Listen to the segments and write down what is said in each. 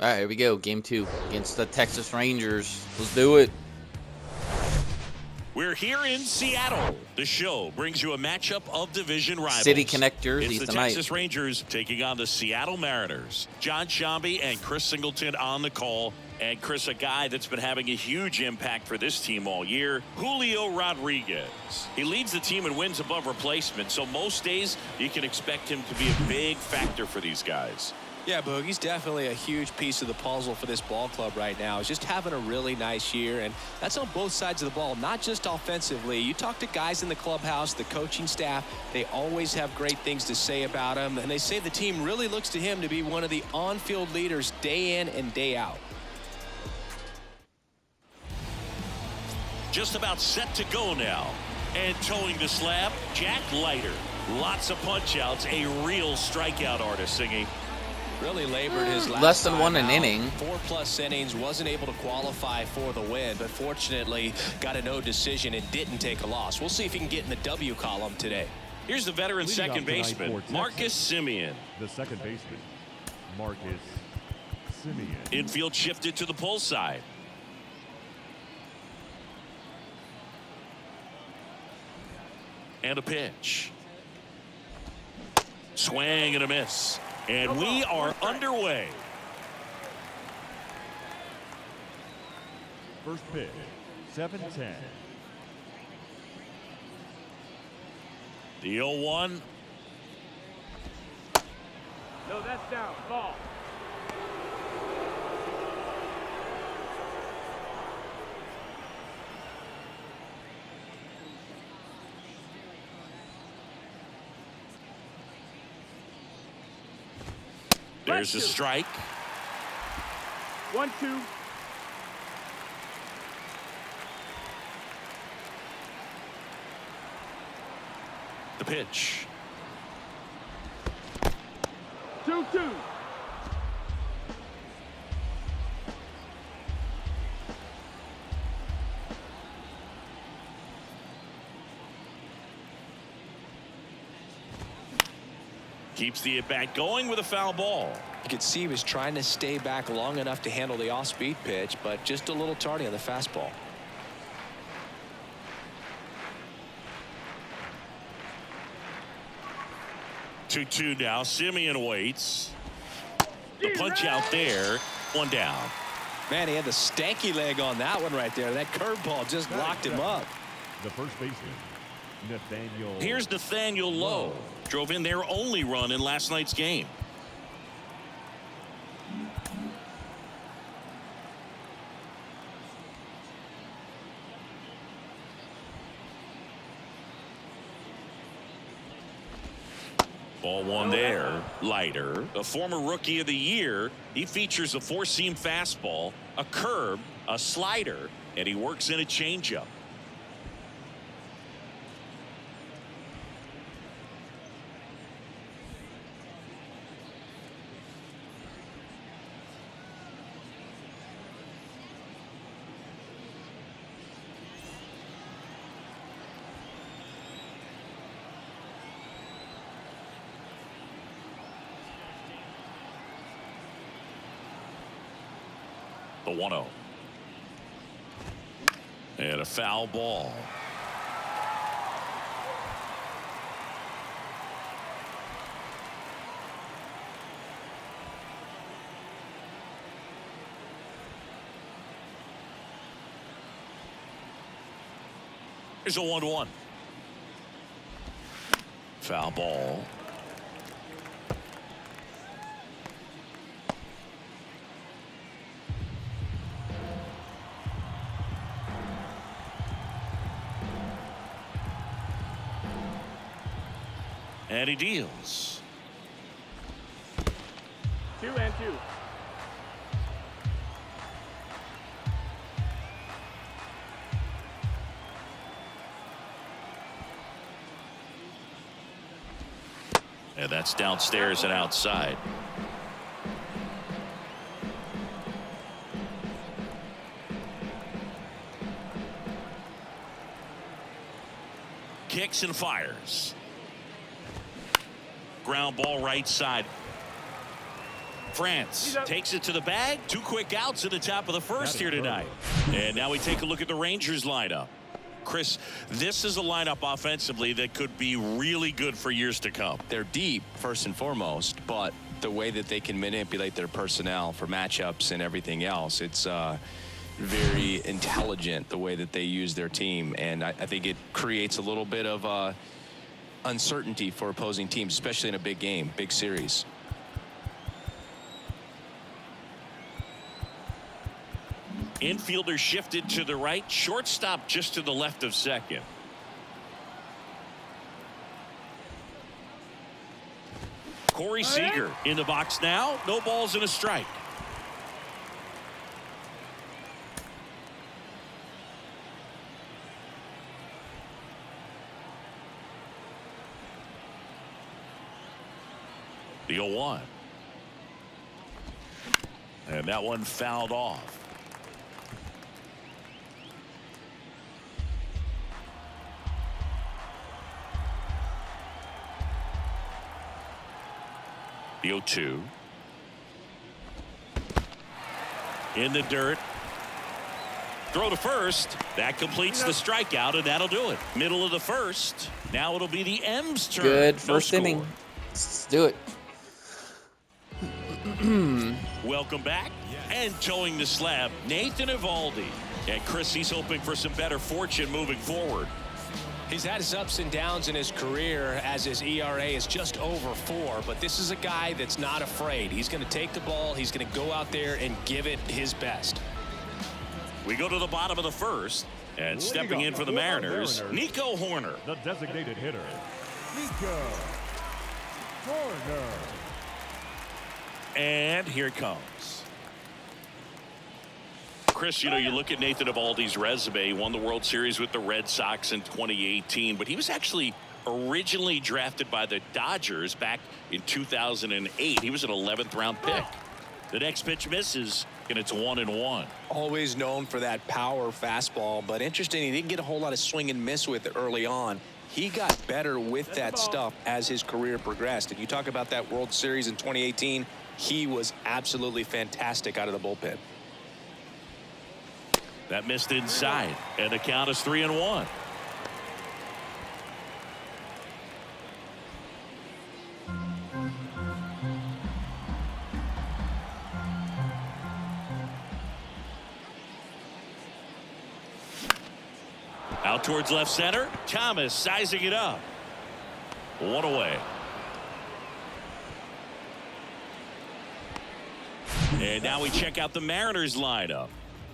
All right, here we go. Game 2 against the Texas Rangers. Let's do it. We're here in Seattle. The show brings you a matchup of division rivals. City Connect jerseys it's the tonight. Texas Rangers taking on the Seattle Mariners. John Shambi and Chris Singleton on the call. And Chris, a guy that's been having a huge impact for this team all year, Julio Rodriguez. He leads the team in wins above replacement, so most days you can expect him to be a big factor for these guys. Yeah, Boog, he's definitely a huge piece of the puzzle for this ball club right now. He's just having a really nice year, and that's on both sides of the ball, not just offensively. You talk to guys in the clubhouse, the coaching staff, they always have great things to say about him, and they say the team really looks to him to be one of the on-field leaders day in and day out. Just about set to go now. And towing the slab, Jack Leiter. Lots of punch-outs, a real strikeout artist, Singy. Really labored his less than one an inning. 4+ innings, wasn't able to qualify for the win, but fortunately got a no decision and didn't take a loss. We'll see if he can get in the W column today. Here's the veteran second baseman, Marcus Semien. The second baseman, Marcus Semien. Infield shifted to the pull side. And a pitch. Swing and a miss. And we are underway. First pitch, 7-10. The 0-1. No, that's down. Ball. There's a strike. 1-2. The pitch. 2-2. Keeps the at-bat going with a foul ball. You could see he was trying to stay back long enough to handle the off-speed pitch, but just a little tardy on the fastball. Two now. Semien waits. The punch out there. One down. Man, he had the stanky leg on that one right there. That curveball just locked him up. The first baseman, Nathaniel. Here's Nathaniel Lowe. Drove in their only run in last night's game. Ball one there. Leiter, a former rookie of the year. He features a four-seam fastball, a curve, a slider, and he works in a changeup. The 1-0. And a foul ball. Here's a 1-1. Foul ball. And he deals. 2-2. And that's downstairs and outside. Kicks and fires. Ground ball right side. France takes it to the bag. 2 quick outs at the top of the first here tonight. And now we take a look at the Rangers lineup. Chris, this is a lineup offensively that could be really good for years to come. They're deep, first and foremost, but the way that they can manipulate their personnel for matchups and everything else, it's very intelligent the way that they use their team. And I think it creates a little bit of uncertainty for opposing teams, especially in a big game, big series. Infielder shifted to the right, shortstop just to the left of second. Corey Seager in the box now. No balls and a strike. The 0-1. And that one fouled off. The 0-2. In the dirt. Throw to first. That completes the strikeout, and that'll do it. Middle of the first. Now it'll be the M's turn. Good first inning. Let's do it. Welcome back. And towing the slab, Nathan Eovaldi. And Chris, he's hoping for some better fortune moving forward. He's had his ups and downs in his career as his ERA is just over 4, but this is a guy that's not afraid. He's going to take the ball. He's going to go out there and give it his best. We go to the bottom of the first, and stepping in for the Mariners, Nico Hoerner. The designated hitter, Nico Hoerner. And here it comes. Chris, you know, you look at Nathan Eovaldi's resume. He won the World Series with the Red Sox in 2018, but he was actually originally drafted by the Dodgers back in 2008. He was an 11th round pick. The next pitch misses, and it's 1-1. Always known for that power fastball, but interesting, he didn't get a whole lot of swing and miss with it early on. He got better with that stuff as his career progressed. And you talk about that World Series in 2018, he was absolutely fantastic out of the bullpen. That missed inside, and the count is 3-1. Out towards left center. Thomas sizing it up. 1 away. And now we check out the Mariners lineup.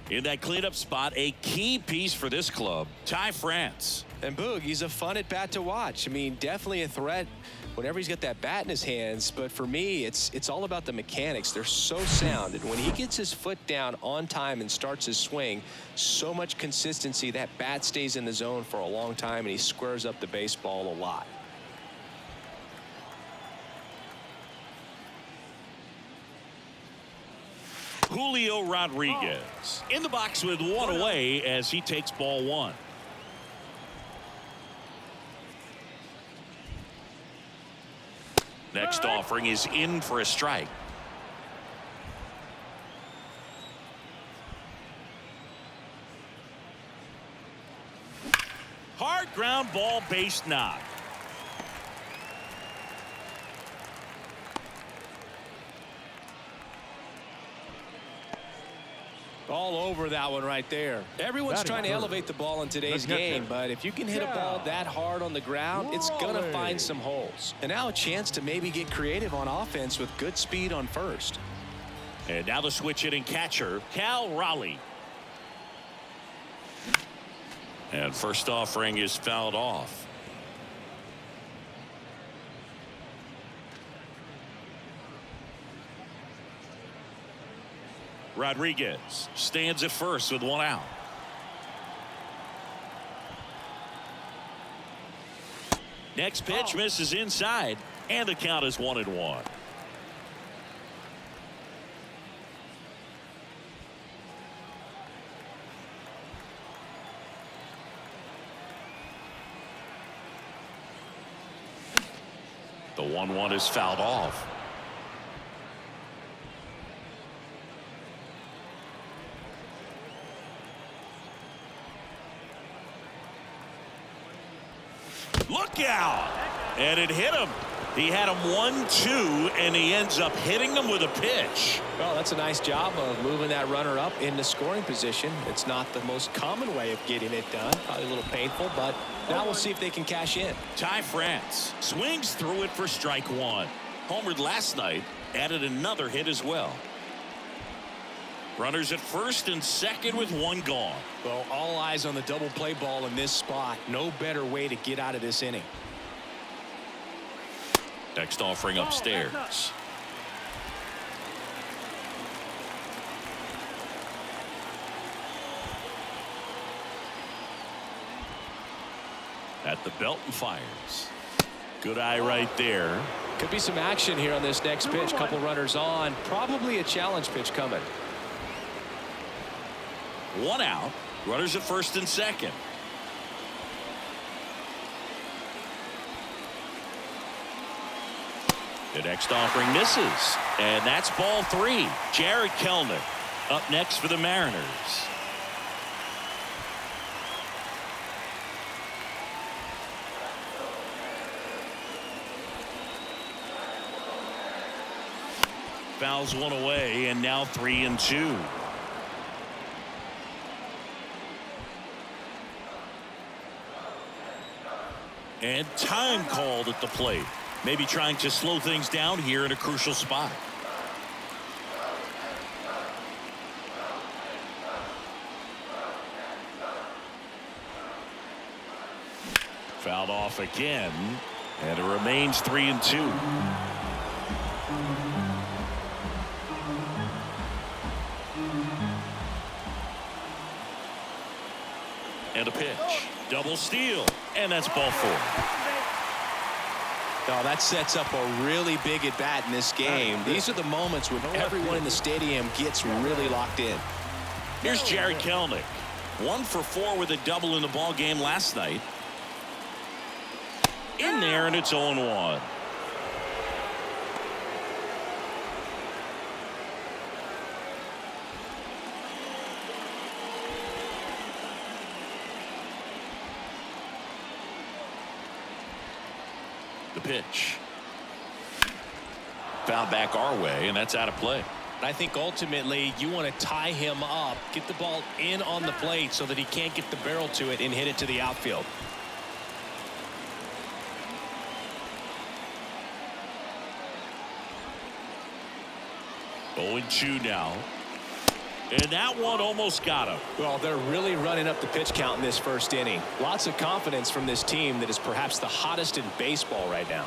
In that cleanup spot, a key piece for this club, Ty France. And Boog, he's a fun at bat to watch. I mean, definitely a threat whenever he's got that bat in his hands. But for me, it's all about the mechanics. They're so sound. And when he gets his foot down on time and starts his swing, so much consistency, that bat stays in the zone for a long time, and he squares up the baseball a lot. Julio Rodriguez in the box with 1 away as he takes ball 1. Next offering is in for a strike. Hard ground ball, base knock. All over that one right there. Everyone's trying to elevate the ball in today's game, but if you can hit a ball that hard on the ground, it's going to find some holes. And now a chance to maybe get creative on offense with good speed on first. And now the switch hitting catcher, Cal Raleigh. And first offering is fouled off. Rodriguez stands at first with 1 out. Next pitch misses inside, and the count is 1-1. The 1-1 is fouled off. Look out. And it hit him. He had him 1-2, and he ends up hitting him with a pitch. Well, that's a nice job of moving that runner up into scoring position. It's not the most common way of getting it done. Probably a little painful, but now we'll see if they can cash in. Ty France swings through it for strike one. Homered last night, added another hit as well. Runners at first and second with one gone. Well, all eyes on the double play ball in this spot. No better way to get out of this inning. Next offering upstairs. At the belt and fires. Good eye right there. Could be some action here on this next pitch. Couple runners on. Probably a challenge pitch coming. One out. Runners at first and second. The next offering misses. And that's ball three. Jared Kelenic up next for the Mariners. Fouls one away, and now 3-2. And time called at the plate. Maybe trying to slow things down here in a crucial spot. Fouled off again, and it remains 3-2. And a pitch. Double steal. And that's ball four. No, that sets up a really big at bat in this game. These are the moments when everyone in the stadium gets really locked in. Here's Jared Kelenic. 1 for 4 with a double in the ball game last night. In there, and it's 0-1. The pitch. Foul back our way, and that's out of play. I think ultimately you want to tie him up, get the ball in on the plate so that he can't get the barrel to it and hit it to the outfield. Oh, 0-2 now. And that one almost got him. Well, they're really running up the pitch count in this first inning. Lots of confidence from this team that is perhaps the hottest in baseball right now.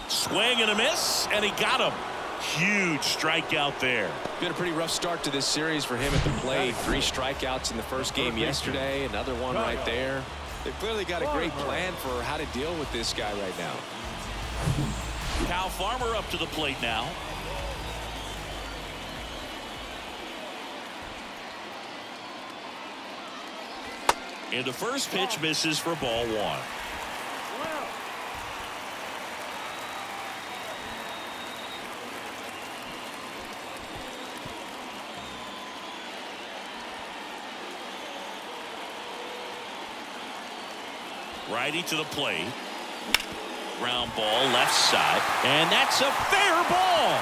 Swing and a miss, and he got him. Huge strikeout there. Been a pretty rough start to this series for him at the plate. 3 strikeouts in the first game yesterday. Another one right there. They've clearly got a great plan for how to deal with this guy right now. Kyle Farmer up to the plate now. And the first pitch misses for ball one. Righty to the plate. Ground ball left side, and that's a fair ball.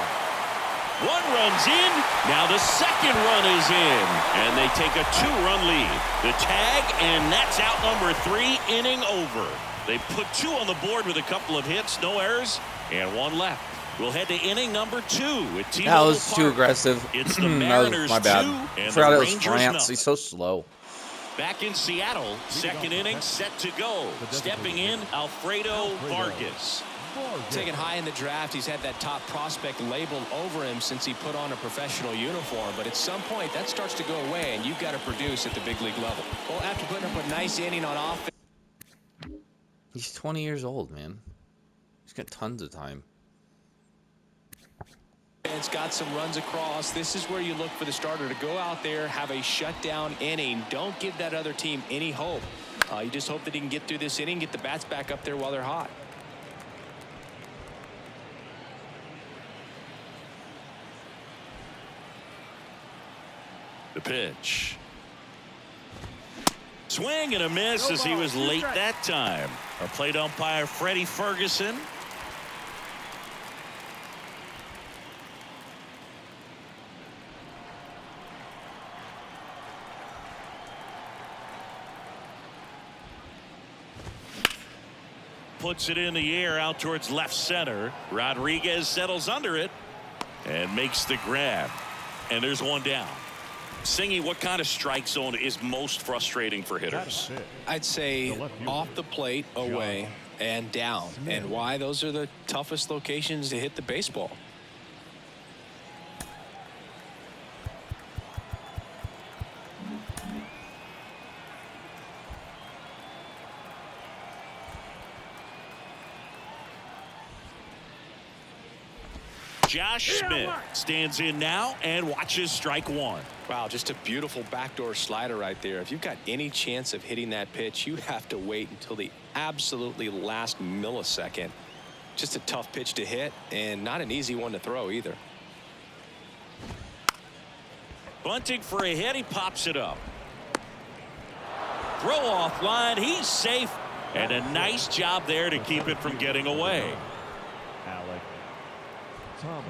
1 run's in. Now the second run is in, and they take a 2-run lead. The tag, and that's out number 3. Inning over. They put 2 on the board with a couple of hits, no errors, and 1 left. We'll head to inning number 2 at T-Mobile That was Park. too aggressive. It's the That Mariners was my bad. 2 and Forgot the it was Rangers France. nothing. He's so slow. Back in Seattle, second inning set to go. Stepping in, Alfredo Vargas. Taken high in the draft, he's had that top prospect labeled over him since he put on a professional uniform. But at some point, that starts to go away, and you've got to produce at the big league level. Well, after putting up a nice inning on offense. He's 20 years old, man. He's got tons of time. It's got some runs across. This is where you look for the starter to go out there, have a shutdown inning. Don't give that other team any hope. You just hope that he can get through this inning, get the bats back up there while they're hot. The pitch. Swing and a miss No as he ball, was 2 late strikes. that time. Our plate umpire, Freddie Ferguson. Puts it in the air out towards left center. Rodriguez settles under it and makes the grab. And there's one down. Singy, what kind of strike zone is most frustrating for hitters? That's it. I'd say The left fielder, off the plate, away, and down. And why? Those are the toughest locations to hit the baseball. Josh Smith stands in now and watches strike one. Wow, just a beautiful backdoor slider right there. If you've got any chance of hitting that pitch, you have to wait until the absolutely last millisecond. Just a tough pitch to hit and not an easy one to throw either. Bunting for a hit. He pops it up. Throw off line. He's safe. And a nice job there to keep it from getting away. Alec Thomas.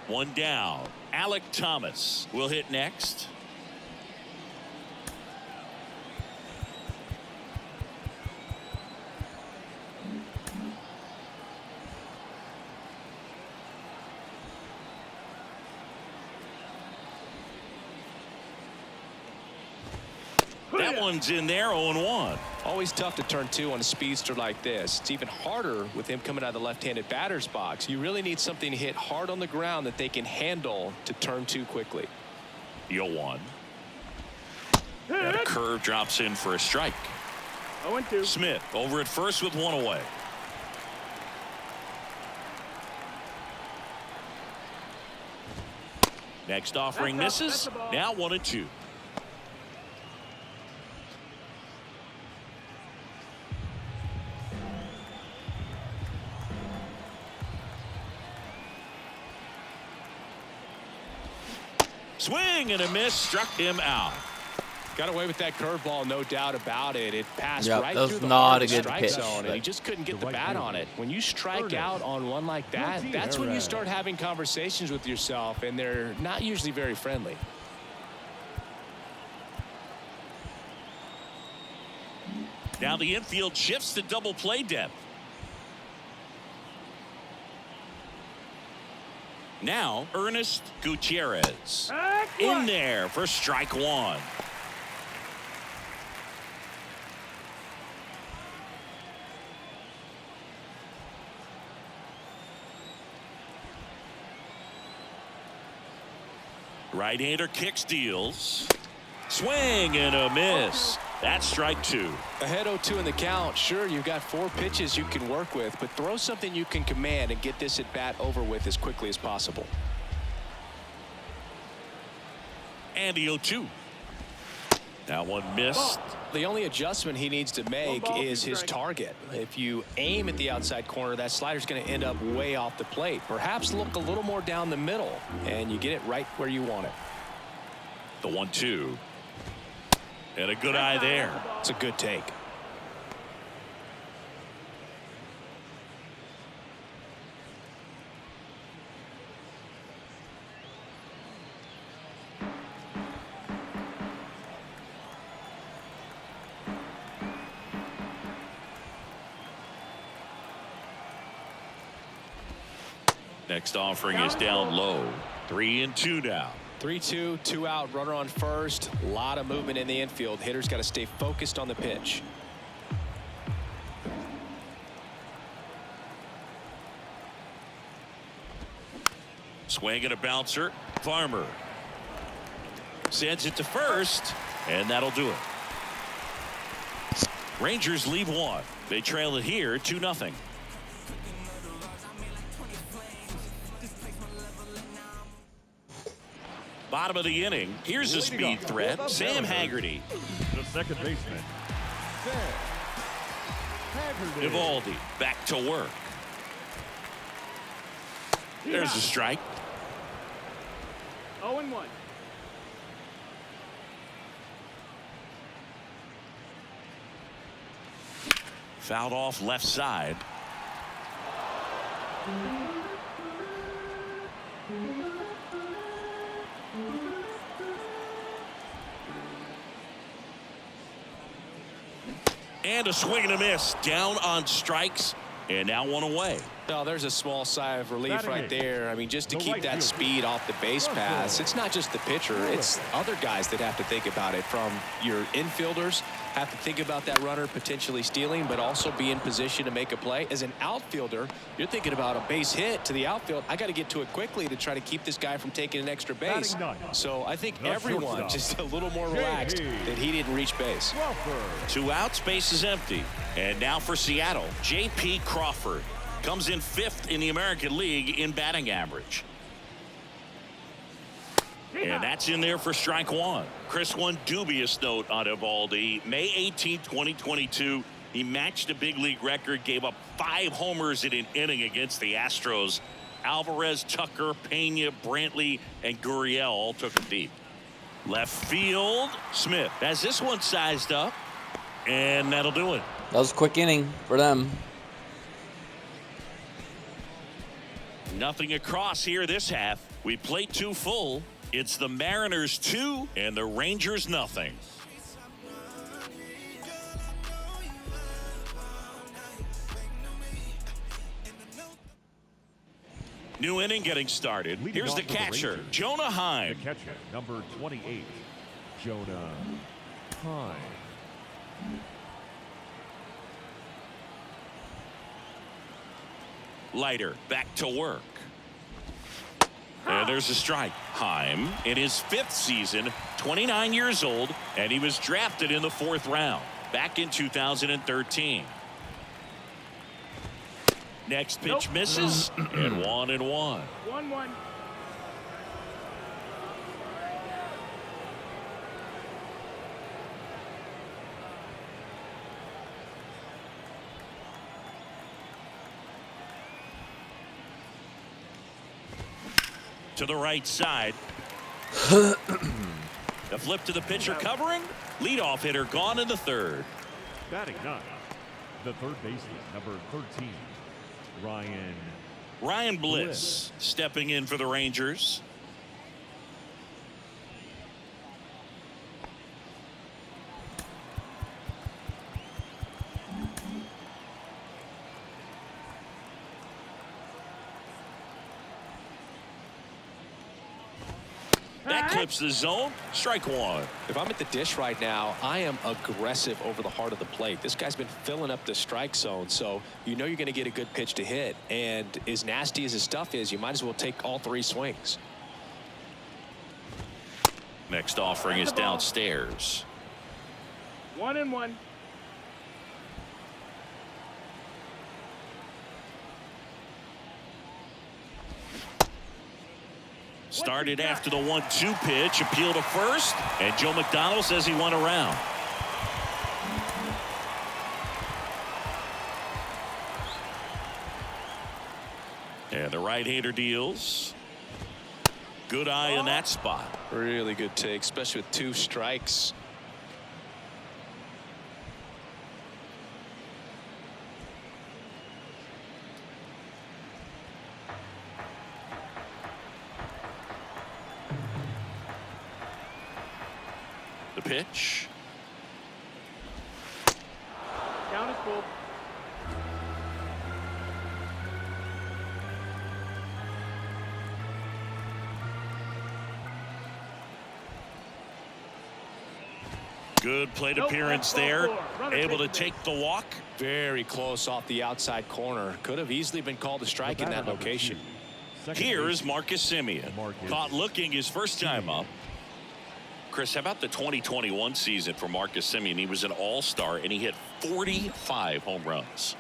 One down. Alec Thomas will hit next. That one's in there, 0-1. Always tough to turn two on a speedster like this. It's even harder with him coming out of the left-handed batter's box. You really need something to hit hard on the ground that they can handle to turn two quickly. 0-1. And a curve drops in for a strike. 0-2. Smith over at first with one away. Next offering That's up, misses. that's a ball. Now 1-2. Swing and a miss, struck him out. Got away with that curveball, no doubt about it. It passed Yep, right that was through the not heart a of the good strike pitch, zone, and he but- just couldn't get the right bat fielder, on it. When you strike Ernest out on one like that, that's when you Gutierrez. start having conversations with yourself, and they're not usually very friendly. Now the infield shifts to double play depth. Now Ernest Gutierrez in there for strike one. Right-hander kicks, deals. Swing and a miss. That's strike two. Ahead 0-2 in the count. Sure, you've got 4 pitches you can work with, but throw something you can command and get this at bat over with as quickly as possible. And the 0-2. Now one missed. The only adjustment he needs to make ball, is 2 his strikes. target. If you aim at the outside corner, that slider's going to end up way off the plate. Perhaps look a little more down the middle, and you get it right where you want it. The 1-2. And a good eye there. It's a good take. Next offering is down low. 3-2 now. 3-2, 2 out, runner on first. A lot of movement in the infield. Hitter's got to stay focused on the pitch. Swing and a bouncer. Farmer sends it to first, and that'll do it. Rangers lead one. They trail it here 2-0. Bottom of the inning. Here's a speed threat. Sam Haggerty. The second baseman, Sam Haggerty. Evaldi back to work. There's a strike. 0-1. Fouled off left side. And a swing and a miss. Down on strikes. And now one away. Well, there's a small sigh of relief Batting right eight. there. I mean, just to The keep right that fielder. speed off the base pass, it's not just the pitcher, it's other guys that have to think about it. From your infielders, have to think about that runner potentially stealing, but also be in position to make a play. As an outfielder, you're thinking about a base hit to the outfield. I got to get to it quickly to try to keep this guy from taking an extra base. Batting ninth. So I think The everyone shortstop. just a little more relaxed that he didn't reach base. Crawford. 2 outs, base is empty. And now for Seattle, J.P. Crawford comes in 5th in the American League in batting average. And that's in there for strike one. Chris, one dubious note on Evaldi. May 18, 2022, he matched a big league record, gave up 5 homers in an inning against the Astros. Alvarez, Tucker, Pena, Brantley, and Gurriel all took him deep. Left field, Smith has this one sized up, and that'll do it. That was a quick inning for them. Nothing across here this half. We played 2 full. It's the Mariners 2 and the Rangers nothing. New inning getting started. Leading Here's off the for the catcher, Rangers. Jonah The Heim. catcher, number 28, Jonah Heim. Leiter back to work. And there's a strike. Heim in his 5th season, 29 years old, and he was drafted in the 4th round back in 2013. Next pitch Nope. misses, and 1-1. 1-1. To the right side. The flip to the pitcher covering. Leadoff hitter gone in the 3rd. Batting ninth, the third baseman, number 13, Ryan Bliss stepping in for the Rangers. That clips the zone. Strike one. If I'm at the dish right now, I am aggressive over the heart of the plate. This guy's been filling up the strike zone, so you know you're going to get a good pitch to hit. And as nasty as his stuff is, you might as well take all 3 swings. Next offering is downstairs. 1-1. Started after the 1-2 pitch. Appeal to first. And Joe McDonald says he went around. And the right-hander deals. Good eye in that spot. Really good take, especially with 2 strikes. The pitch. Count is full. Good plate Nope, appearance that's ball there. 4. Runner Able to takes take the walk. Very close off the outside corner. Could have easily been called a strike in that location. Here is Marcus Semien. Caught looking his first time up. Chris, how about the 2021 season for Marcus Semien? He was an all-star, and he hit 45 home runs.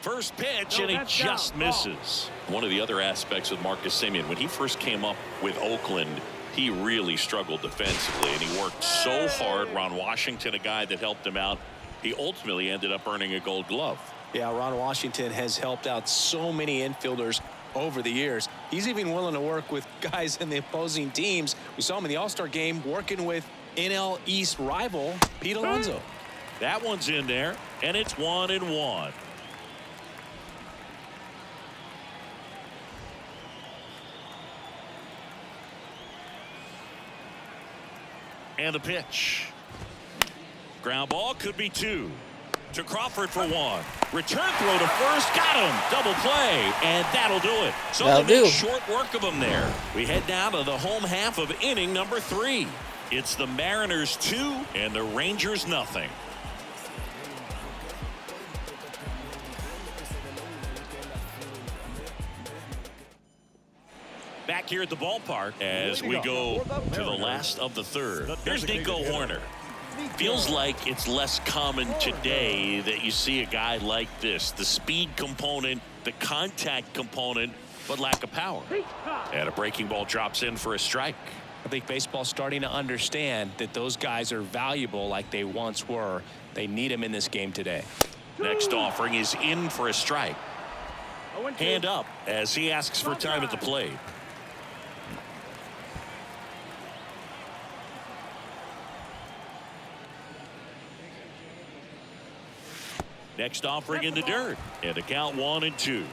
First pitch, No, and he that's just down. Ball. misses. One of the other aspects of Marcus Semien, when he first came up with Oakland, he really struggled defensively, and he worked so hard. Ron Washington, a guy that helped him out, he ultimately ended up earning a Gold Glove. Yeah, Ron Washington has helped out so many infielders over the years. He's even willing to work with guys in the opposing teams. We saw him in the All-Star game working with NL East rival Pete Alonso. That one's in there, and it's 1-1. And the pitch. Ground ball, could be 2. To Crawford for 1. Return throw to first, got him. Double play, and that'll do it. So That'll they make do. short work of him there. We head down to the home half of inning number 3. It's the Mariners 2 and the Rangers nothing. Back here at the ballpark as we go to the last of the third. Here's Nico Horner. Feels like it's less common today that you see a guy like this. The speed component, the contact component, but lack of power. And a breaking ball drops in for a strike. I think baseball's starting to understand that those guys are valuable like they once were. They need them in this game today. Next offering is in for a strike. Hand up as he asks for time at the plate. Next offering in the dirt. And the count 1-2.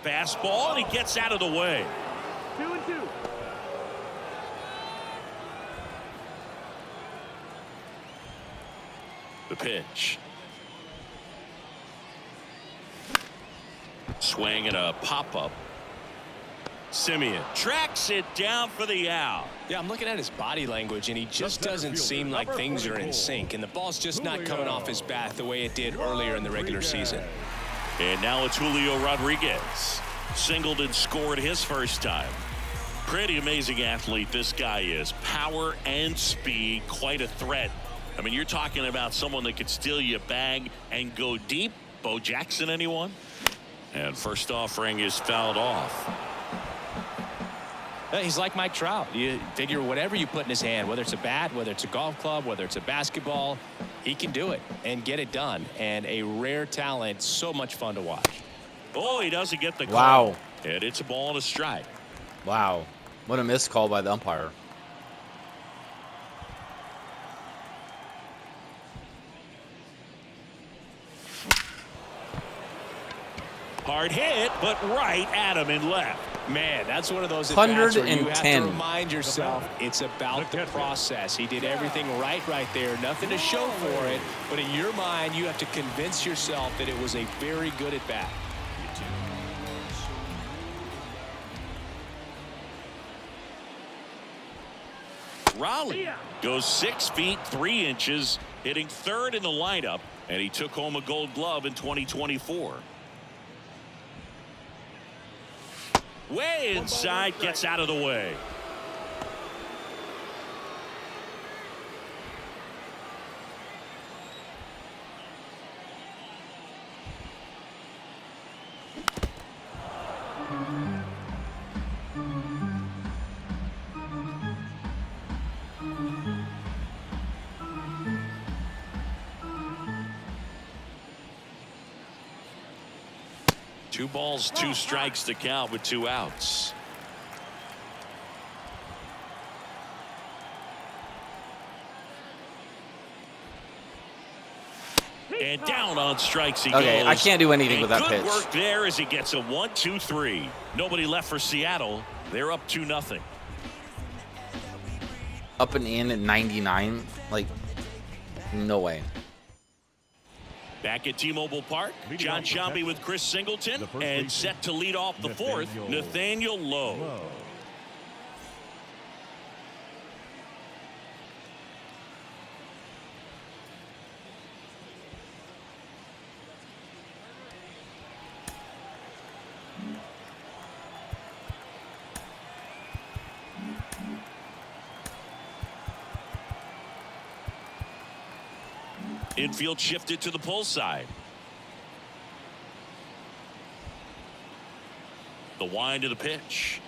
Fastball, and he gets out of the way. 2-2. The pitch. Swing and a pop-up. Simeon tracks it down for the out. Yeah, I'm looking at his body language, and he just doesn't seem like things are in sync, and the ball's just not coming off his bat the way it did earlier in the regular season. And now it's Julio Rodriguez. Singled and scored his first time. Pretty amazing athlete this guy is. Power and speed, quite a threat. I mean, you're talking about someone that could steal you a bag and go deep. Bo Jackson, anyone? And first offering is fouled off. He's like Mike Trout. You figure whatever you put in his hand, whether it's a bat, whether it's a golf club, whether it's a basketball, he can do it and get it done. And a rare talent, so much fun to watch. Oh, he doesn't get the call. Wow. And it's a ball and a strike. Wow. What a missed call by the umpire. Hard hit, but right at him and left. Man, that's one of those at-bats where you have to 110. remind yourself it's about the process. He did everything right there. Nothing to show for it. But in your mind, you have to convince yourself that it was a very good at-bat. Raleigh goes 6 feet 3 inches, hitting third in the lineup, and he took home a Gold Glove in 2024. Way inside, gets out of the way. Two balls, 2 strikes to count with 2 outs. And down on strikes he Okay, goes. I can't do anything with that Good pitch. work there as he gets a 1-2-3. Nobody left for Seattle. They're up 2-0. Up and in at 99. Like, no way. Back at T-Mobile Park, John Sciambi with Chris Singleton, and set to lead off the fourth, Nathaniel Lowe. Infield shifted to the pull side. The wind of the pitch.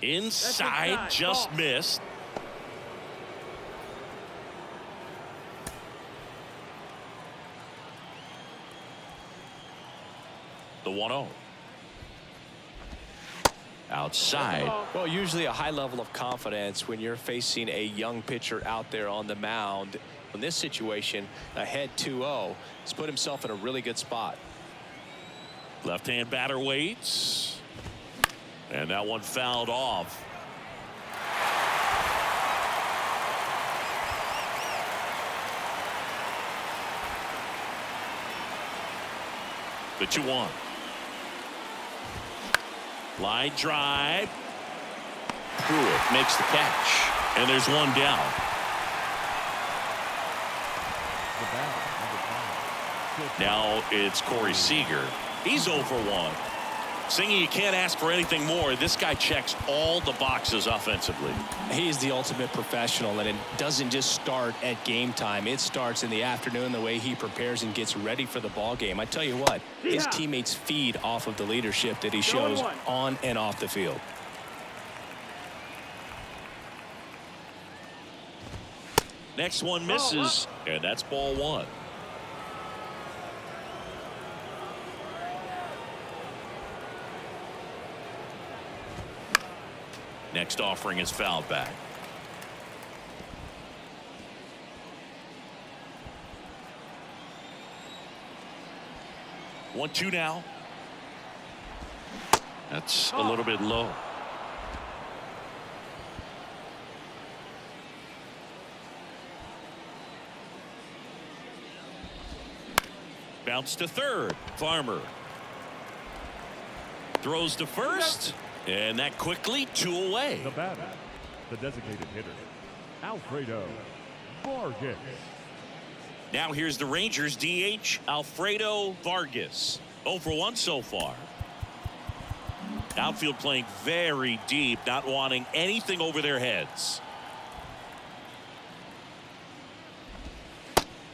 Inside, just missed. The 1-0. Outside. Well, usually a high level of confidence when you're facing a young pitcher out there on the mound. In this situation, ahead 2-0, he's put himself in a really good spot. Left-hand batter waits. And that one fouled off. The 2-1. Line drive. Pruitt makes the catch. And there's one down. The batter, number 5. Now it's Corey Seager. He's 0 for 1. Singy, you can't ask for anything more. This guy checks all the boxes offensively. He's the ultimate professional, and it doesn't just start at game time. It starts in the afternoon, the way he prepares and gets ready for the ball game. I tell you what, his teammates feed off of the leadership that he shows on and off the field. Next one misses, and that's ball 1. Next offering is fouled back. One, 2 now. That's a little bit low. Bounce to third. Farmer throws to first. And that quickly 2 away. The batter, the designated hitter, Alfredo Vargas. Now here's the Rangers DH, Alfredo Vargas. 0 for 1 so far. Outfield playing very deep, not wanting anything over their heads.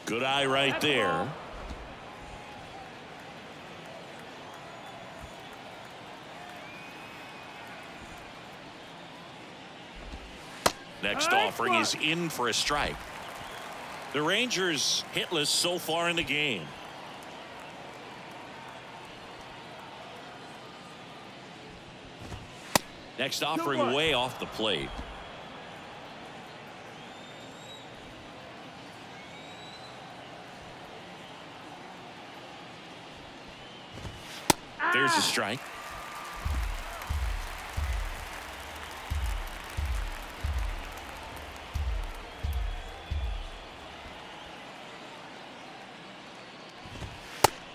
Good eye right there. Next offering is in for a strike. The Rangers hitless so far in the game. Next offering way off the plate. There's a strike.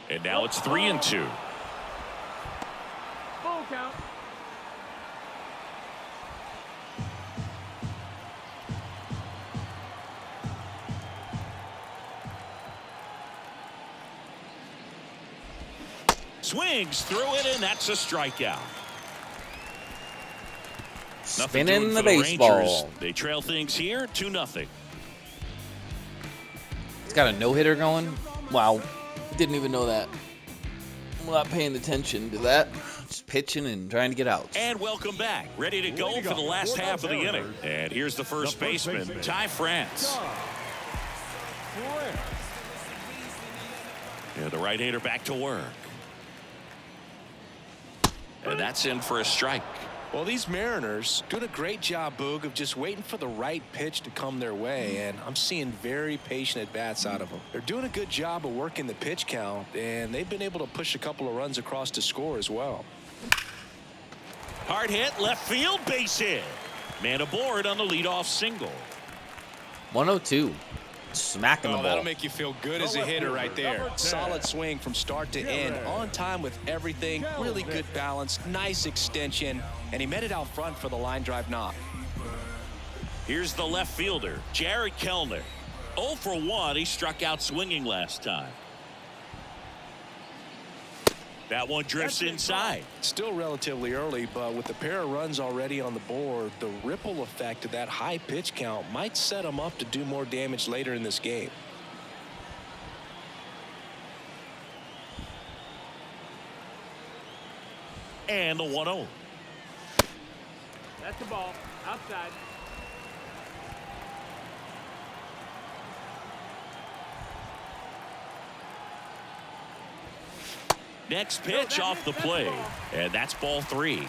And now it's 3-2. Full count. Swings through it, and that's a strikeout. Nothing doing Spinning the for Rangers. baseball. They trail things here 2-0. He's got a no-hitter going. Wow. Didn't even know that. I'm not paying attention to that. Just pitching and trying to get out. And welcome back. Ready to go for the last half of the inning. And here's the first baseman, Ty France. Yeah, the right-hander back to work. And that's in for a strike. Well, these Mariners doing a great job, Boog, of just waiting for the right pitch to come their way, and I'm seeing very patient at-bats out of them. They're doing a good job of working the pitch count, and they've been able to push a couple of runs across to score as well. Hard hit, left field, base hit. Man aboard on the leadoff single. 102. Smacking the ball. That'll make you feel good as a hitter right there. Solid swing from start to end, on time with everything, really good balance, nice extension, and he met it out front for the line drive knock. Here's the left fielder, Jared Kellner. 0 for 1, he struck out swinging last time. That one drifts inside. Still relatively early, but with the pair of runs already on the board, the ripple effect of that high pitch count might set him up to do more damage later in this game. And the 1-0. That's the ball. Outside. Next pitch off the plate, and that's ball 3.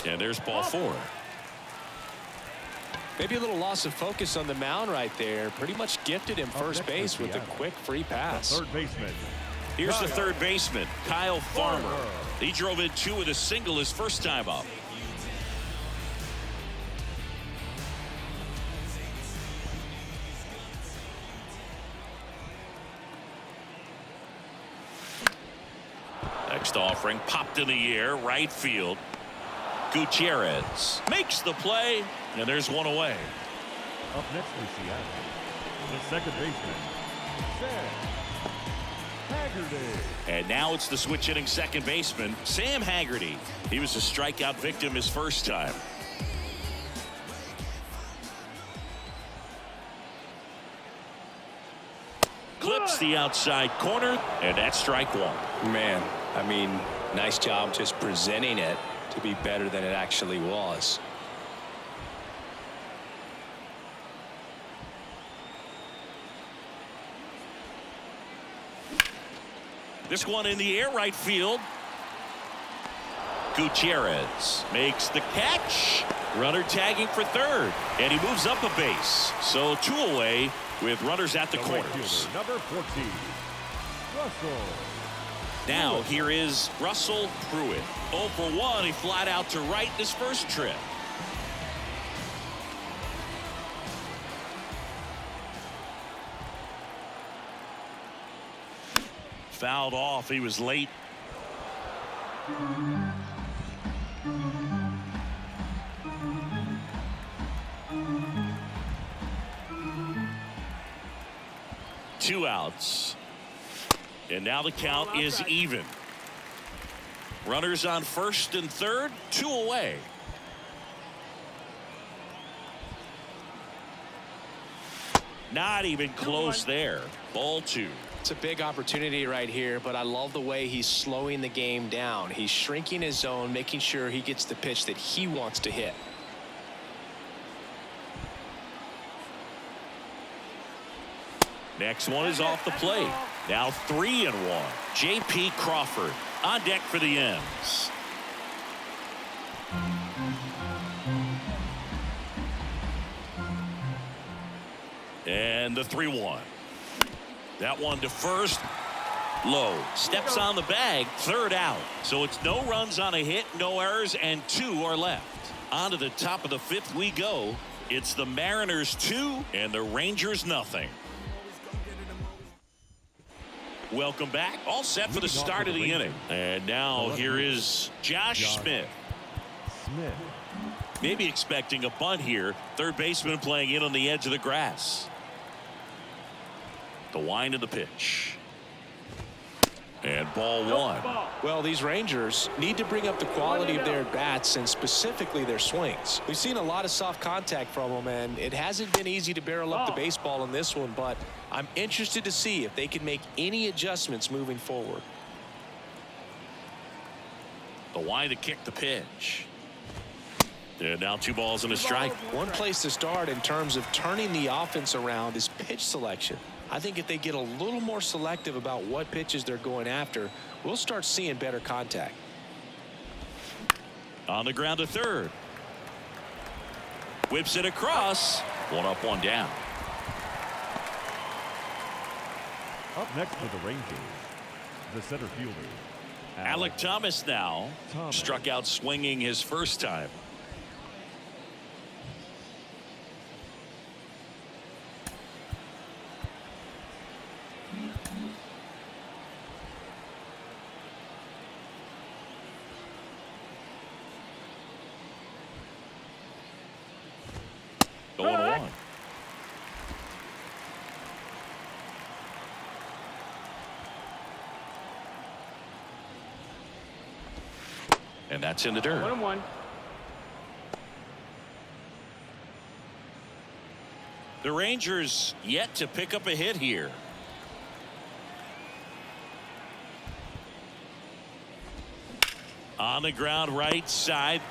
And there's ball 4. Maybe a little loss of focus on the mound right there. Pretty much gifted him first base with a quick free pass. Third baseman. Here's the third baseman, Kyle Farmer. He drove in 2 with a single his first time up. Next offering popped in the air, right field. Gutierrez makes the play, and there's one away. Up next for Seattle, the second baseman, Sam Haggerty. And now it's the switch hitting second baseman, Sam Haggerty. He was a strikeout victim his first time. Clips the outside corner, and that's strike 1. Man, I mean, nice job just presenting it to be better than it actually was. This one in the air, right field. Gutierrez makes the catch. Runner tagging for third, and he moves up a base. So 2 away with runners at the right corners. fielder, number 14, Russell. Now here is Russell Pruitt. 0 for 1. He flied out to right in his first trip. Fouled off. He was late. Two outs. And now the count is even. Runners on first and third, 2 away. Not even close there. Ball 2. It's a big opportunity right here, but I love the way he's slowing the game down. He's shrinking his zone, making sure he gets the pitch that he wants to hit. Next one is off the plate. Now 3-1. J.P. Crawford on deck for the M's. And the 3-1. That one to first. Low. Steps on the bag. Third out. So it's no runs on a hit, no errors, and 2 are left. On to the top of the 5th we go. It's the Mariners 2 and the Rangers nothing. Welcome back. All set for the start of the inning. And now here is Josh Smith. Maybe expecting a bunt here. Third baseman playing in on the edge of the grass. The wind of the pitch. And ball 1. Well, these Rangers need to bring up the quality of their at-bats and specifically their swings. We've seen a lot of soft contact from them, and it hasn't been easy to barrel up the baseball in this one, but I'm interested to see if they can make any adjustments moving forward. The wind to kick the pitch. And now 2 balls and a strike. One place to start in terms of turning the offense around is pitch selection. I think if they get a little more selective about what pitches they're going after, we'll start seeing better contact. On the ground to third. Whips it across. 1 up, 1 down. Up next for the Rangers, the center fielder, Alec Thomas now struck out swinging his first time. The 1-1. And that's in the dirt. 1-1. The Rangers yet to pick up a hit here. On the ground right side.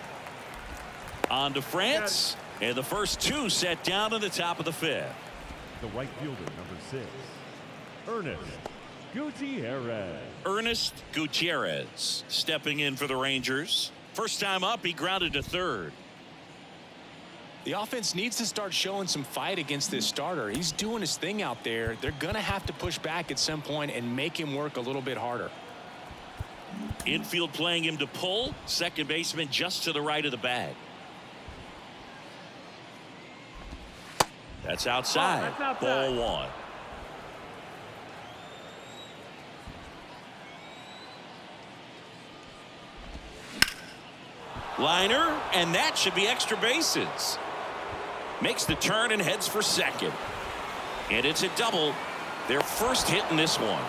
On to France. And the first 2 set down in the top of the 5th. the right fielder, number 6, Ernest Gutierrez. Ernest Gutierrez stepping in for the Rangers. First time up, he grounded to third. The offense needs to start showing some fight against this starter. He's doing his thing out there. They're going to have to push back at some point and make him work a little bit harder. Infield playing him to pull. Second baseman just to the right of the bag. That's outside. That's outside. Ball 1. Liner, and that should be extra bases. Makes the turn and heads for second. And it's a double. Their first hit in this one.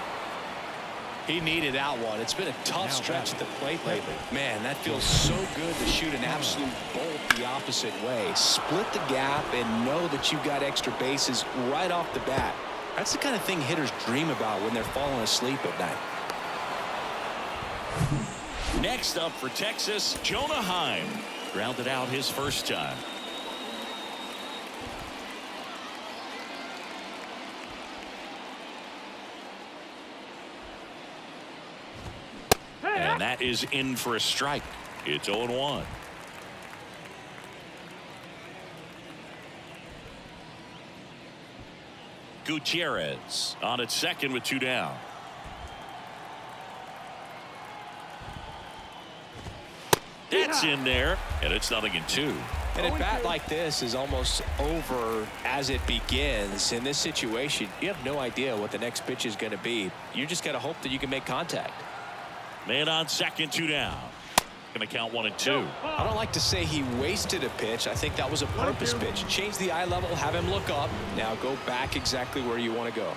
He needed that one. It's been a tough stretch at the plate lately. Man, that feels so good to shoot an absolute bolt the opposite way. Split the gap and know that you've got extra bases right off the bat. That's the kind of thing hitters dream about when they're falling asleep at night. Next up for Texas, Jonah Heim. Grounded out his first time. And that is in for a strike. It's 0-1. Gutierrez on at second with 2 down. That's in there, and it's 0-2. And a bat like this is almost over as it begins. In this situation, you have no idea what the next pitch is going to be. You just got to hope that you can make contact. Man on second, 2 down. Going to count 1 and 2. I don't like to say he wasted a pitch. I think that was a purpose pitch. Change the eye level, have him look up. Now go back exactly where you want to go.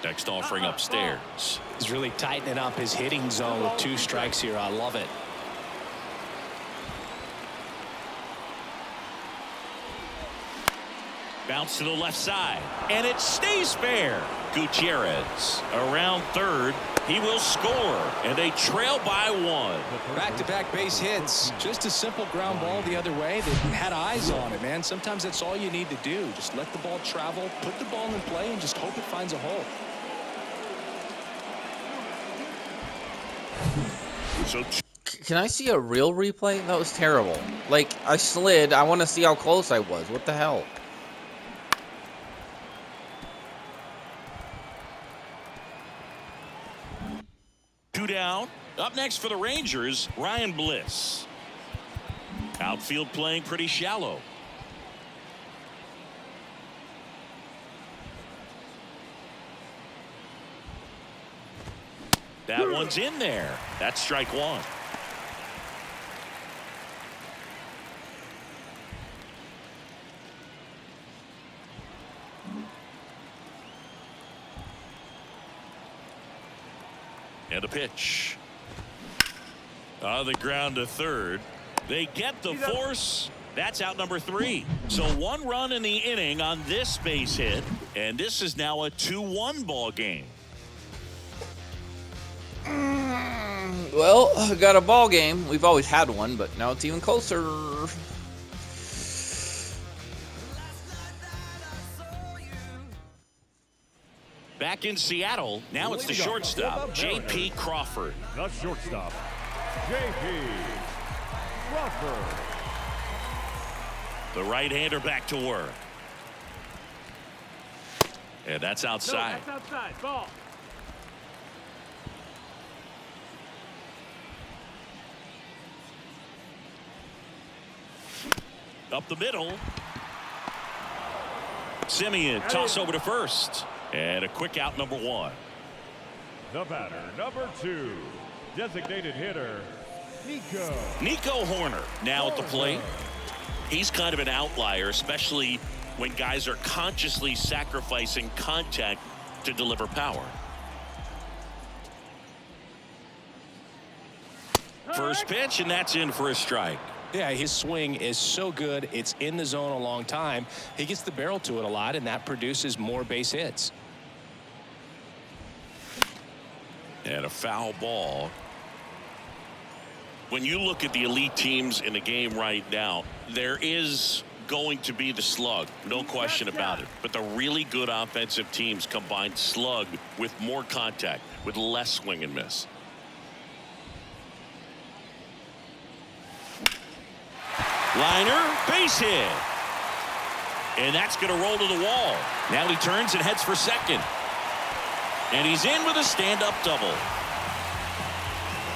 Next offering upstairs. He's really tightening up his hitting zone with 2 strikes here. I love it. Bounce to the left side, and it stays fair. Gutierrez around third. He will score, and they trail by 1. Back-to-back base hits. Just a simple ground ball the other way that had eyes on it, man. Sometimes that's all you need to do. Just let the ball travel, put the ball in play, and just hope it finds a hole. So Can I see a real replay? That was terrible. Like, I slid. I want to see how close I was. What the hell? two down. Up next for the Rangers, Ryan Bliss. Outfield playing pretty shallow. That one's in there. That's strike 1. And a pitch. On the ground to third. They get the force. That's out number 3. So 1 run in the inning on this base hit. And this is now a 2-1 ball game. Well, got a ball game. We've always had one, but now it's even closer. Back in Seattle, now it's the shortstop, J.P. Crawford. The shortstop, J.P. Crawford. The right-hander back to work. And that's outside. No, that's outside. Ball. Up the middle. Simeon toss over to first. And a quick out, number 1. The batter, number 2, designated hitter, Nico Horner now at the plate. He's kind of an outlier, especially when guys are consciously sacrificing contact to deliver power. First pitch, and that's in for a strike. Yeah, his swing is so good. It's in the zone a long time. He gets the barrel to it a lot, and that produces more base hits. And a foul ball. When you look at the elite teams in the game right now, there is going to be the slug, no question about it. But the really good offensive teams combine slug with more contact, with less swing and miss. Liner, base hit. And that's going to roll to the wall. Now he turns and heads for second. And he's in with a stand-up double.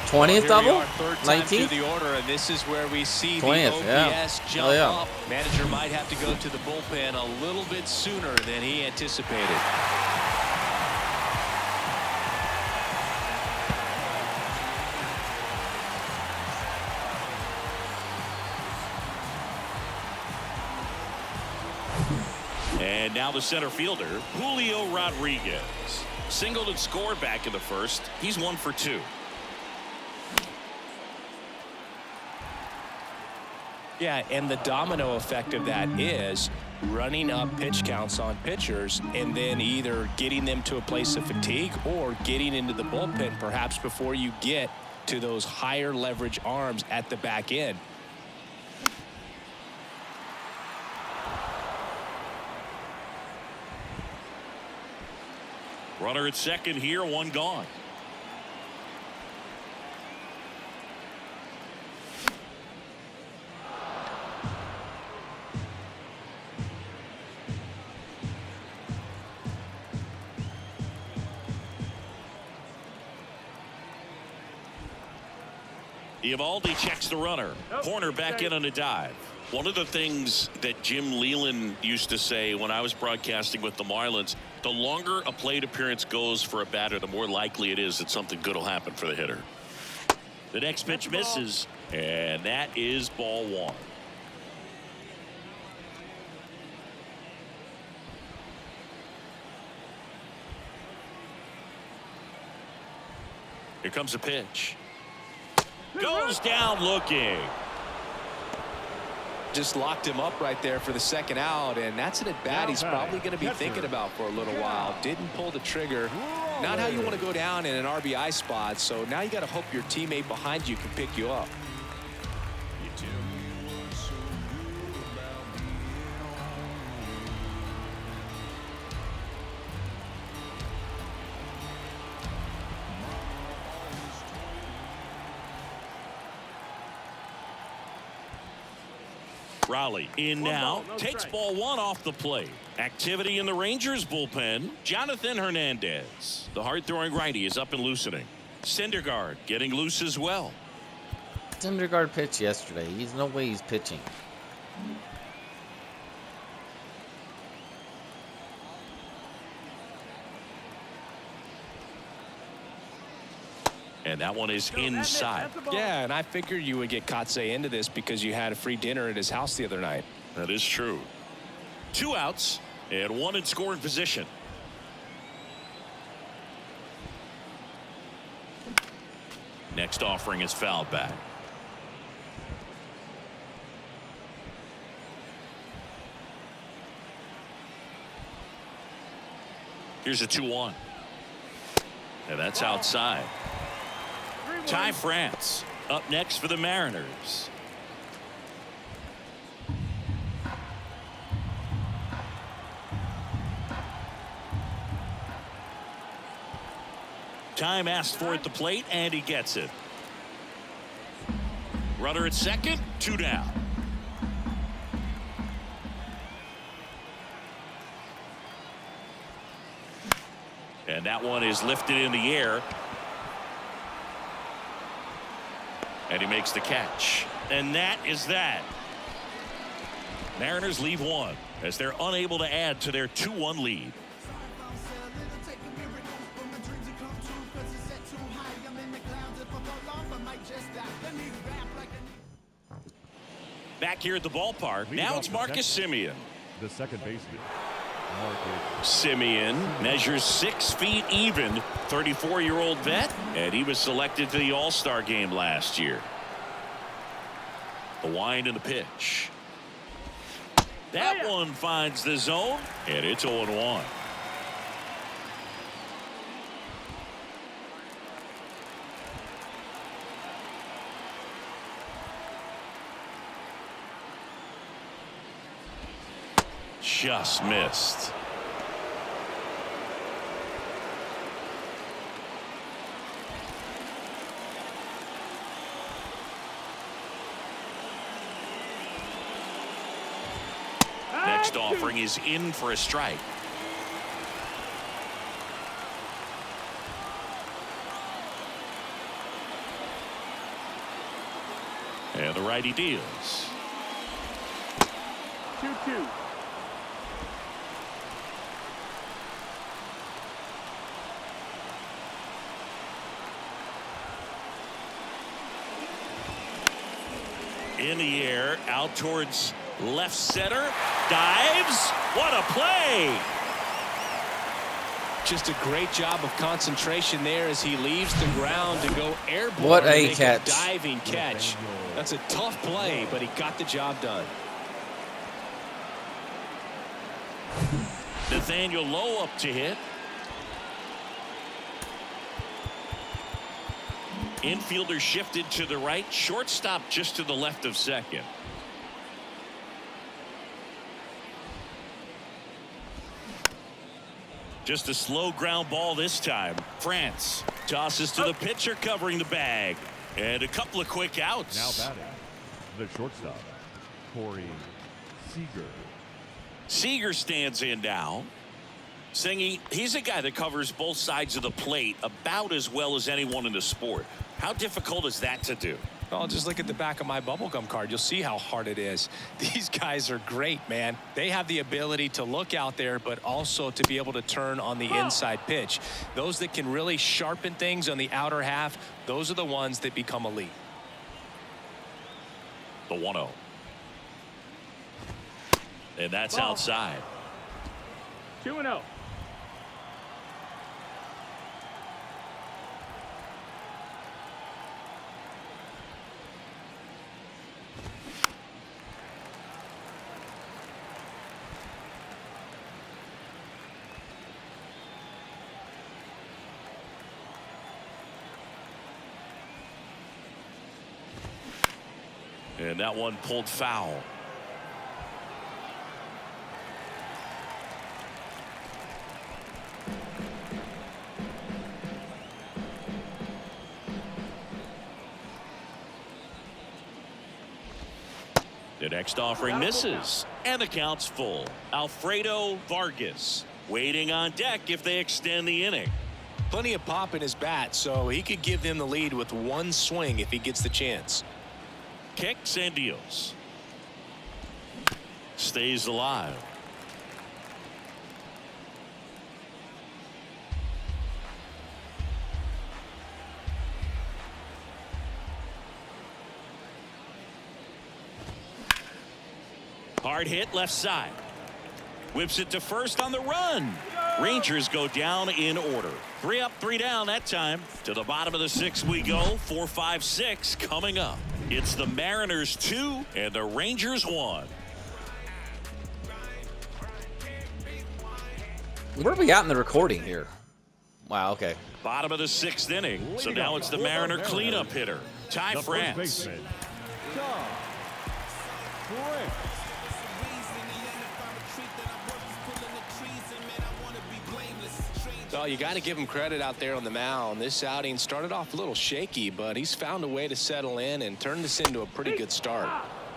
20th double? Third time 19th? through the order, and this is where we see the 20th, OPS yeah. jump Yeah. up. Manager might have to go to the bullpen a little bit sooner than he anticipated. And now the center fielder, Julio Rodriguez. Singled and scored back in the first. He's 1 for 2. Yeah, and the domino effect of that is running up pitch counts on pitchers and then either getting them to a place of fatigue or getting into the bullpen perhaps before you get to those higher leverage arms at the back end. Runner at second here, 1 gone. Eovaldi checks the runner. Corner back in on a dive. One of the things that Jim Leland used to say when I was broadcasting with the Marlins, the longer a plate appearance goes for a batter, the more likely it is that something good will happen for the hitter. The next pitch misses, and that is ball 1. Here comes a pitch. Goes down looking. Just locked him up right there for the second out, and that's an at bat he's probably going to be thinking about for a little while. Didn't pull the trigger. Not how you want to go down in an RBI spot, so now you got to hope your teammate behind you can pick you up. Raleigh in now, takes ball 1 off the plate. Activity in the Rangers bullpen. Jonathan Hernandez, the hard-throwing righty, is up and loosening. Syndergaard getting loose as well. Syndergaard pitched yesterday. He's no way he's pitching. And that one is inside. Yeah, and I figured you would get Kotsay into this because you had a free dinner at his house the other night. That is true. 2 outs and 1 in scoring position. Next offering is fouled back. Here's a 2-1. And that's outside. Ty France up next for the Mariners. Time asked for at the plate, and he gets it. Runner at second, 2 down. And that one is lifted in the air. And he makes the catch. And that is that. Mariners leave 1 as they're unable to add to their 2-1 lead. Back here at the ballpark, now it's Marcus Semien. The second baseman. Semien measures 6 feet even, 34-year-old vet, and he was selected to the All-Star game last year. The wind and the pitch. That one finds the zone, and it's 0-1. just missed. Next offering is in for a strike. And the righty deals. 2-2. In the air, out towards left center. Dives. What a play. Just a great job of concentration there as he leaves the ground to go airborne. What a to make catch. A diving catch. That's a tough play, but he got the job done. Nathaniel Lowe up to hit. Infielder shifted to the right. Shortstop just to the left of second. Just a slow ground ball this time. France tosses to the pitcher covering the bag. And a couple of quick outs. Now batting, the shortstop, Corey Seager. Seager stands in now. Singy, he's a guy that covers both sides of the plate about as well as anyone in the sport. How difficult is that to do? Oh, just look at the back of my bubblegum card. You'll see how hard it is. These guys are great, man. They have the ability to look out there, but also to be able to turn on the inside pitch. Those that can really sharpen things on the outer half, those are the ones that become elite. The 1-0. And that's outside. 2-0. And that one pulled foul. The next offering misses, and the count's full. Alfredo Vargas waiting on deck if they extend the inning. Plenty of pop in his bat, so he could give them the lead with one swing if he gets the chance. Kicks and deals. Stays alive. Hard hit left side. Whips it to first on the run. Rangers go down in order. 3 up, 3 down that time. To the bottom of the 6th we go. 4, 5, 6 coming up. It's the Mariners 2 and the Rangers 1. Where are we at in the recording here? Wow, okay. Bottom of the 6th inning. So now it's the Mariner cleanup hitter, Ty The first France. baseman, Tom Frank. Well, you got to give him credit out there on the mound. This outing started off a little shaky, but he's found a way to settle in and turn this into a pretty good start.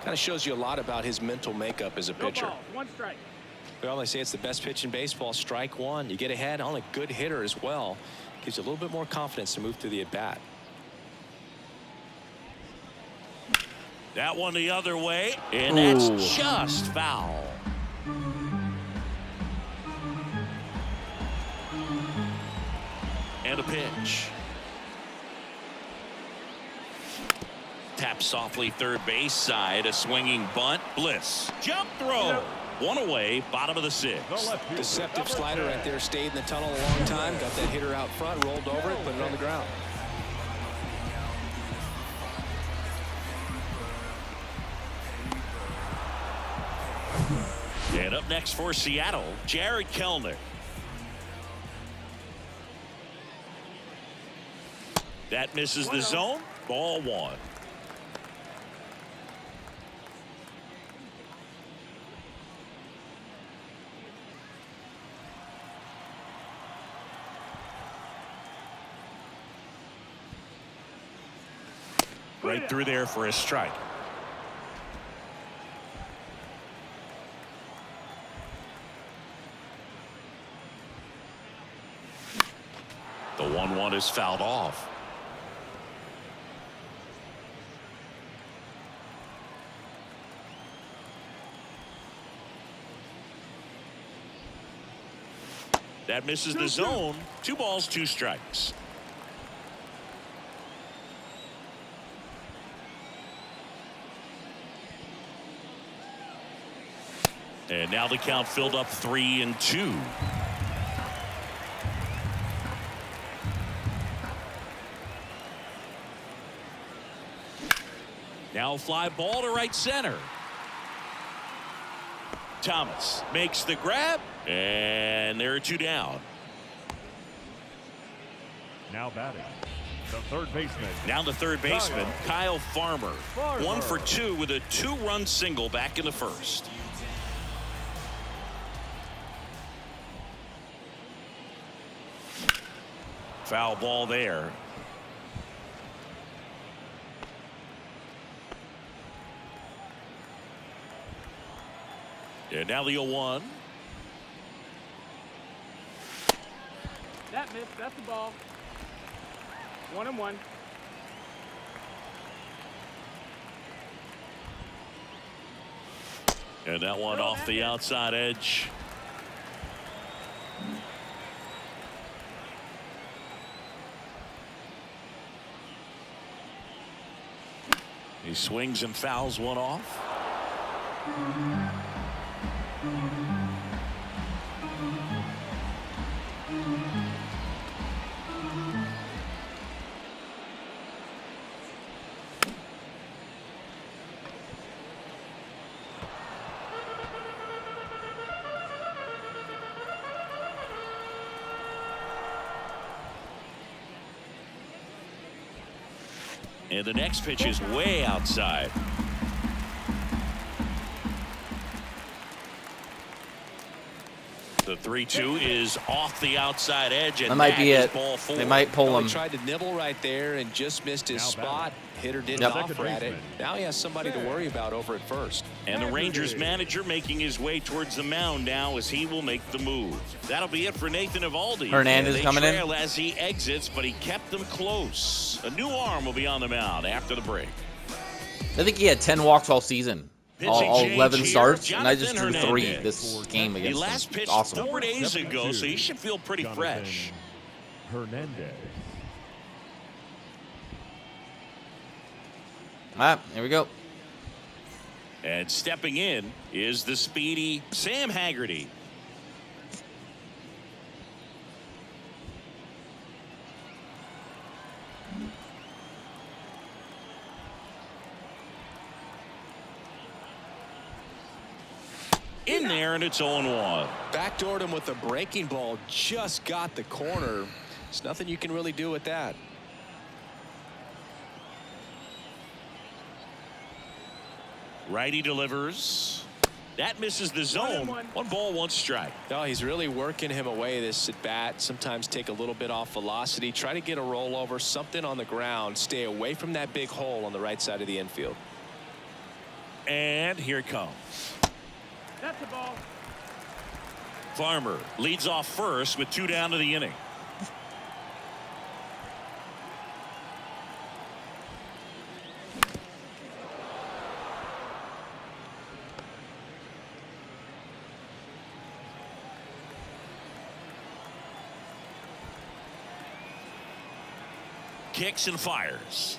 Kind of shows you a lot about his mental makeup as a pitcher. No ball, 1 strike. Well, they say it's the best pitch in baseball. Strike one. You get ahead on a good hitter as well. Gives you a little bit more confidence to move through the at-bat. That one the other way, and that's just foul. And a pitch. Tap softly third base side. A swinging bunt. Bliss. Jump throw. 1 away. Bottom of the 6th. Deceptive slider right there. Stayed in the tunnel a long time. Got that hitter out front. Rolled over it. Put it on the ground. And up next for Seattle, Jared Kelenic. That misses the zone. Ball 1. Right through there for a strike. The 1-1 is fouled off. That misses the zone. 2 balls, 2 strikes. And now the count filled up 3-2. Now fly ball to right center. Thomas makes the grab, and there are 2 down. Now batting, the third baseman. Now the third baseman, Kyle Farmer. 1 for 2 with a 2-run single back in the first. Foul ball there. And now the 0-1. That missed. That's the ball. 1-1. And that one off the outside edge. He swings and fouls one off. And the next pitch is way outside. The 3-2 is off the outside edge, and That might be it. Ball 4. They might pull him. He tried to nibble right there and just missed his spot. Hitter didn't Yep. offer at it. Now he has somebody to worry about over at first. And the Rangers manager making his way towards the mound now as he will make the move. That'll be it for Nathan Eovaldi. Hernandez They coming in. trail as he exits, but he kept them close. A new arm will be on the mound after the break. I think he had 10 walks all season. All Pitching 11 change starts, here, and I just Jonathan threw 3 Hernandez. this game He against last them. pitched Awesome. 4 days ago, so he should feel pretty Jonathan fresh. Hernandez. All right, here we go. And stepping in is the speedy Sam Haggerty. In there, and it's 0-1. Backdoored him with a breaking ball. Just got the corner. There's nothing you can really do with that. Righty delivers. That misses the zone. 1 ball, 1 strike. No, he's really working him away this at bat. Sometimes take a little bit off velocity. Try to get a rollover, something on the ground. Stay away from that big hole on the right side of the infield. And here it comes. That's the ball. Farmer leads off first with 2 down to the inning. Kicks and fires.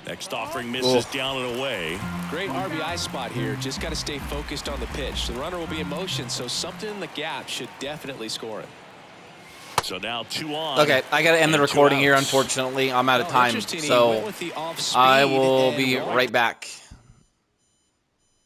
Next offering misses down and away. Great RBI spot here. Just got to stay focused on the pitch. The runner will be in motion, so something in the gap should definitely score it. So now 2 on. Okay, I got to end the and 2 recording here. outs. Unfortunately, I'm out of Oh, time, interesting. He so went with the off speed I will and be rolled. right back.